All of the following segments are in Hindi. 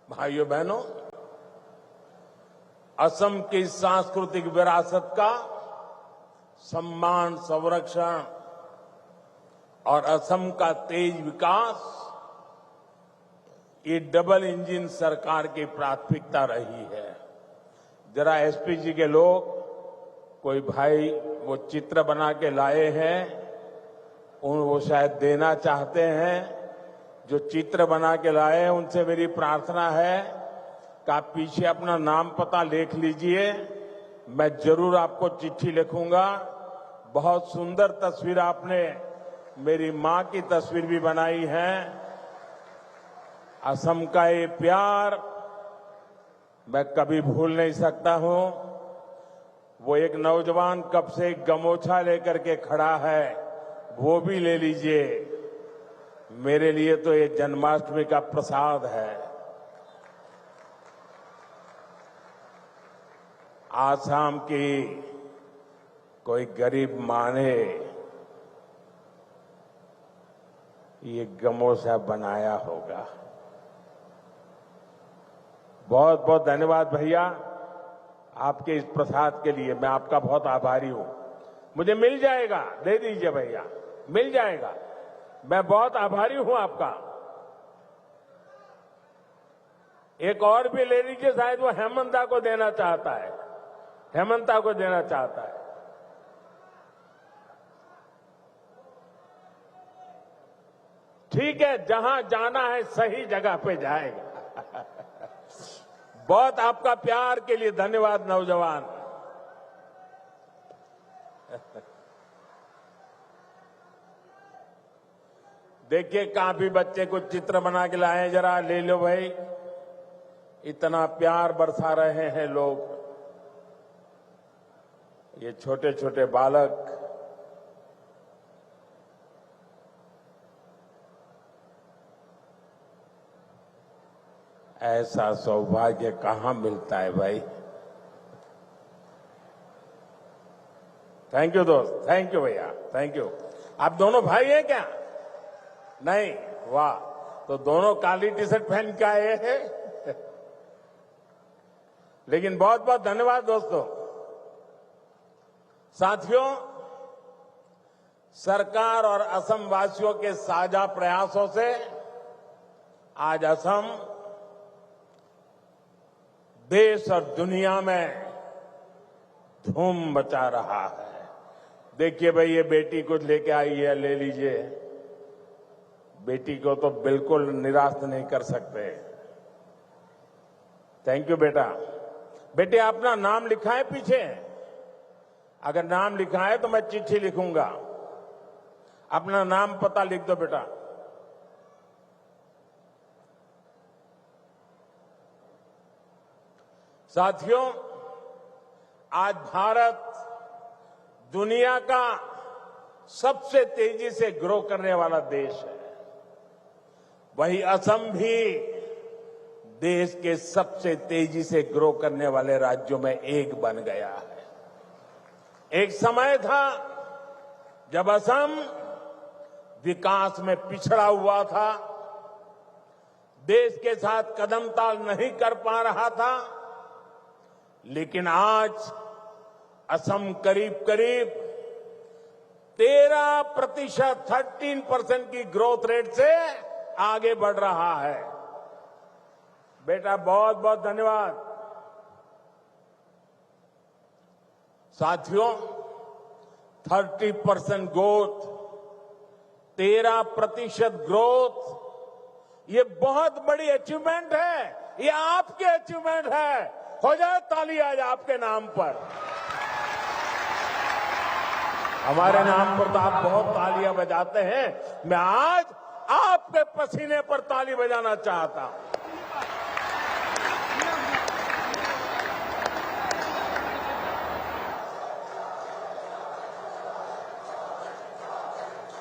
भाइयों बहनों, असम की सांस्कृतिक विरासत का सम्मान, संरक्षण और असम का तेज विकास, ये डबल इंजन सरकार की प्राथमिकता रही है। जरा एसपी जी के लोग, कोई भाई वो चित्र बना के लाए हैं, वो शायद देना चाहते हैं। जो चित्र बना के लाए हैं उनसे मेरी प्रार्थना है कि आप पीछे अपना नाम पता लिख लीजिए। मैं जरूर आपको चिट्ठी लिखूंगा। बहुत सुंदर तस्वीर आपने मेरी मां की तस्वीर भी बनाई है। असम का ये प्यार मैं कभी भूल नहीं सकता हूं। वो एक नौजवान कब से गमोछा लेकर के खड़ा है, वो भी ले लीजिए। मेरे लिए तो ये जन्माष्टमी का प्रसाद है। आसाम की कोई गरीब मां ने ये गमोछा बनाया होगा। बहुत बहुत धन्यवाद भैया आपके इस प्रसाद के लिए। मैं आपका बहुत आभारी हूं। मुझे मिल जाएगा, दे दीजिए भैया, मिल जाएगा। मैं बहुत आभारी हूं आपका। एक और भी ले लीजिए, शायद वो हेमंता को देना चाहता है। हेमंता को देना चाहता है। ठीक है, जहां जाना है सही जगह पे जाएगा। बहुत आपका प्यार के लिए धन्यवाद नौजवान। देखिए, काफी बच्चे कुछ चित्र बना के लाए, जरा ले लो भाई। इतना प्यार बरसा रहे हैं लोग। ये छोटे छोटे बालक, ऐसा सौभाग्य कहां मिलता है भाई। थैंक यू दोस्त, थैंक यू भैया, थैंक यू। आप दोनों भाई हैं क्या? नहीं? वाह, तो दोनों काली टी शर्ट पहन के आए हैं। लेकिन बहुत बहुत धन्यवाद दोस्तों। साथियों, सरकार और असम वासियों के साझा प्रयासों से आज असम देश और दुनिया में धूम मचा रहा है। देखिए भाई, ये बेटी कुछ लेके आई है, ले लीजिए। बेटी को तो बिल्कुल निराश नहीं कर सकते। थैंक यू बेटा। बेटे, अपना नाम लिखा है पीछे? अगर नाम लिखा है तो मैं चिट्ठी लिखूंगा। अपना नाम पता लिख दो बेटा। साथियों, आज भारत दुनिया का सबसे तेजी से ग्रो करने वाला देश है। वहीं असम भी देश के सबसे तेजी से ग्रो करने वाले राज्यों में एक बन गया है। एक समय था जब असम विकास में पिछड़ा हुआ था, देश के साथ कदम ताल नहीं कर पा रहा था। लेकिन आज असम करीब करीब 13% की ग्रोथ रेट से आगे बढ़ रहा है। बेटा, बहुत बहुत धन्यवाद। साथियों, 30% ग्रोथ, 13% ग्रोथ, ये बहुत बड़ी अचीवमेंट है। ये आपकी अचीवमेंट है। हो जाए ताली आज आपके नाम पर। हमारे नाम पर तो आप बहुत तालियां बजाते हैं। मैं आज आपके पसीने पर ताली बजाना चाहता हूं।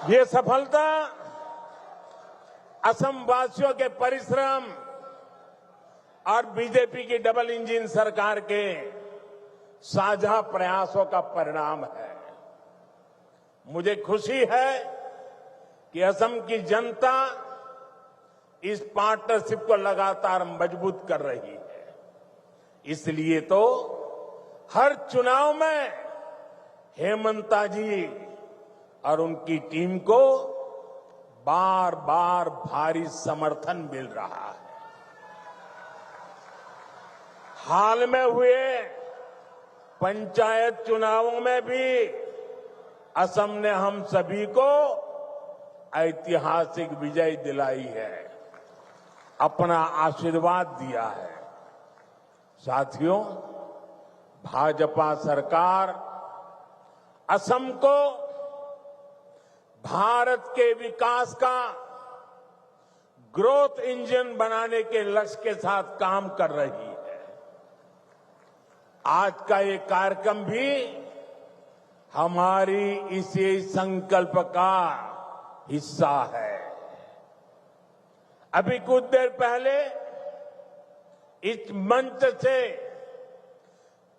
ये सफलता असम वासियों के परिश्रम और बीजेपी की डबल इंजन सरकार के साझा प्रयासों का परिणाम है। मुझे खुशी है कि असम की जनता इस पार्टनरशिप को लगातार मजबूत कर रही है। इसलिए तो हर चुनाव में हेमंता जी और उनकी टीम को बार बार भारी समर्थन मिल रहा है। हाल में हुए पंचायत चुनावों में भी असम ने हम सभी को ऐतिहासिक विजय दिलाई है, अपना आशीर्वाद दिया है। साथियों, भाजपा सरकार असम को भारत के विकास का ग्रोथ इंजन बनाने के लक्ष्य के साथ काम कर रही है। आज का ये कार्यक्रम भी हमारी इसी संकल्प का हिस्सा है। अभी कुछ देर पहले इस मंच से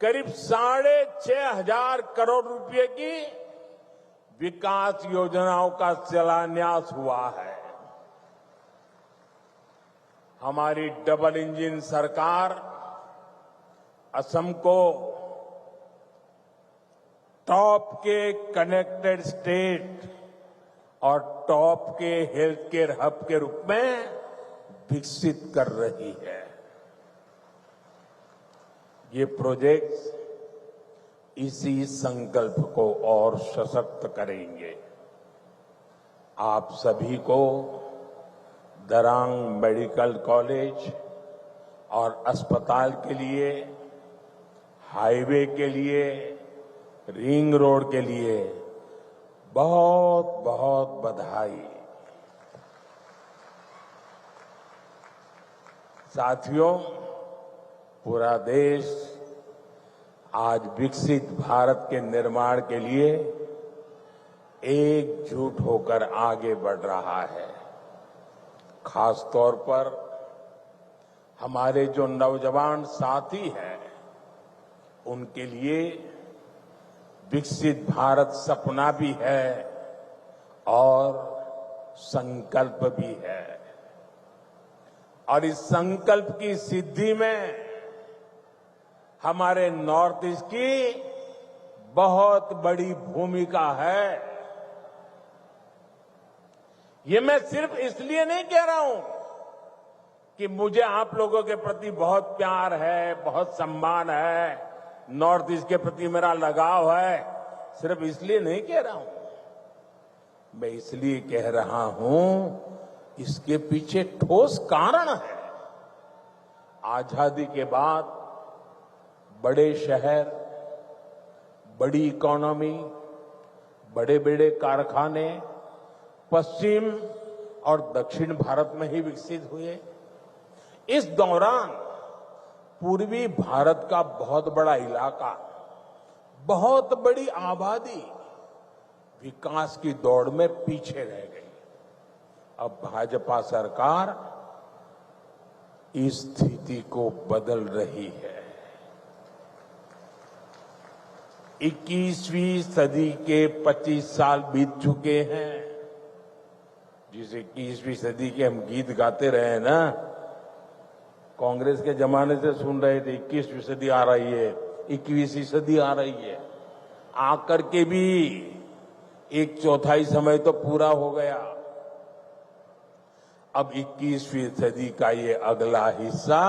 करीब 6,500 करोड़ रुपए की विकास योजनाओं का शिलान्यास हुआ है। हमारी डबल इंजन सरकार असम को टॉप के कनेक्टेड स्टेट और टॉप के हेल्थ केयर हब के रूप में विकसित कर रही है। ये प्रोजेक्ट्स इसी संकल्प को और सशक्त करेंगे। आप सभी को दरांग मेडिकल कॉलेज और अस्पताल के लिए, हाईवे के लिए, रिंग रोड के लिए बहुत बहुत बधाई। साथियों, पूरा देश आज विकसित भारत के निर्माण के लिए एकजुट होकर आगे बढ़ रहा है। खास तौर पर हमारे जो नौजवान साथी हैं, उनके लिए विकसित भारत सपना भी है और संकल्प भी है। और इस संकल्प की सिद्धि में हमारे नॉर्थ ईस्ट की बहुत बड़ी भूमिका है। ये मैं सिर्फ इसलिए नहीं कह रहा हूं कि मुझे आप लोगों के प्रति बहुत प्यार है, बहुत सम्मान है, नॉर्थ ईस्ट के प्रति मेरा लगाव है, सिर्फ इसलिए नहीं कह रहा हूं। मैं इसलिए कह रहा हूं, इसके पीछे ठोस कारण है। आजादी के बाद बड़े शहर, बड़ी इकोनॉमी, बड़े बड़े कारखाने पश्चिम और दक्षिण भारत में ही विकसित हुए। इस दौरान पूर्वी भारत का बहुत बड़ा इलाका, बहुत बड़ी आबादी विकास की दौड़ में पीछे रह गई। अब भाजपा सरकार इस स्थिति को बदल रही है। 21वीं सदी के 25 साल बीत चुके हैं। जिस 21वीं सदी के हम गीत गाते रहे ना, कांग्रेस के जमाने से सुन रहे थे 21वीं सदी आ रही है, 21वीं सदी आ रही है। आकर के भी 1/4 समय तो पूरा हो गया। अब 21वीं सदी का ये अगला हिस्सा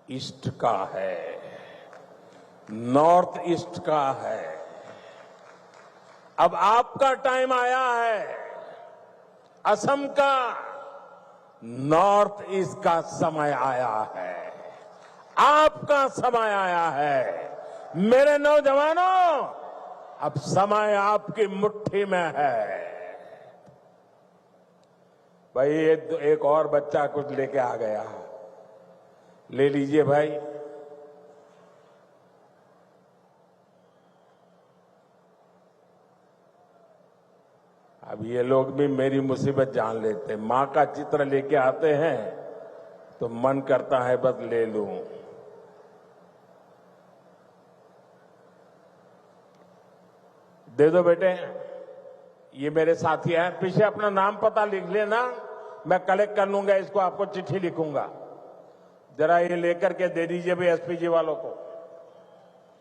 ईस्ट का है, नॉर्थ ईस्ट का है। अब आपका टाइम आया है। असम का नॉर्थ ईस्ट का समय आया है, आपका समय आया है। मेरे नौजवानों, अब समय आपकी मुट्ठी में है। भाई एक और बच्चा कुछ लेके आ गया, ले लीजिए भाई। अब ये लोग भी मेरी मुसीबत जान लेते हैं। मां का चित्र लेके आते हैं तो मन करता है बस ले लूं। दे दो बेटे, ये मेरे साथी हैं, पीछे अपना नाम पता लिख लेना। मैं कलेक्ट कर लूंगा, इसको आपको चिट्ठी लिखूंगा, जरा ये लेकर के दे दीजिए भी एसपीजी वालों को।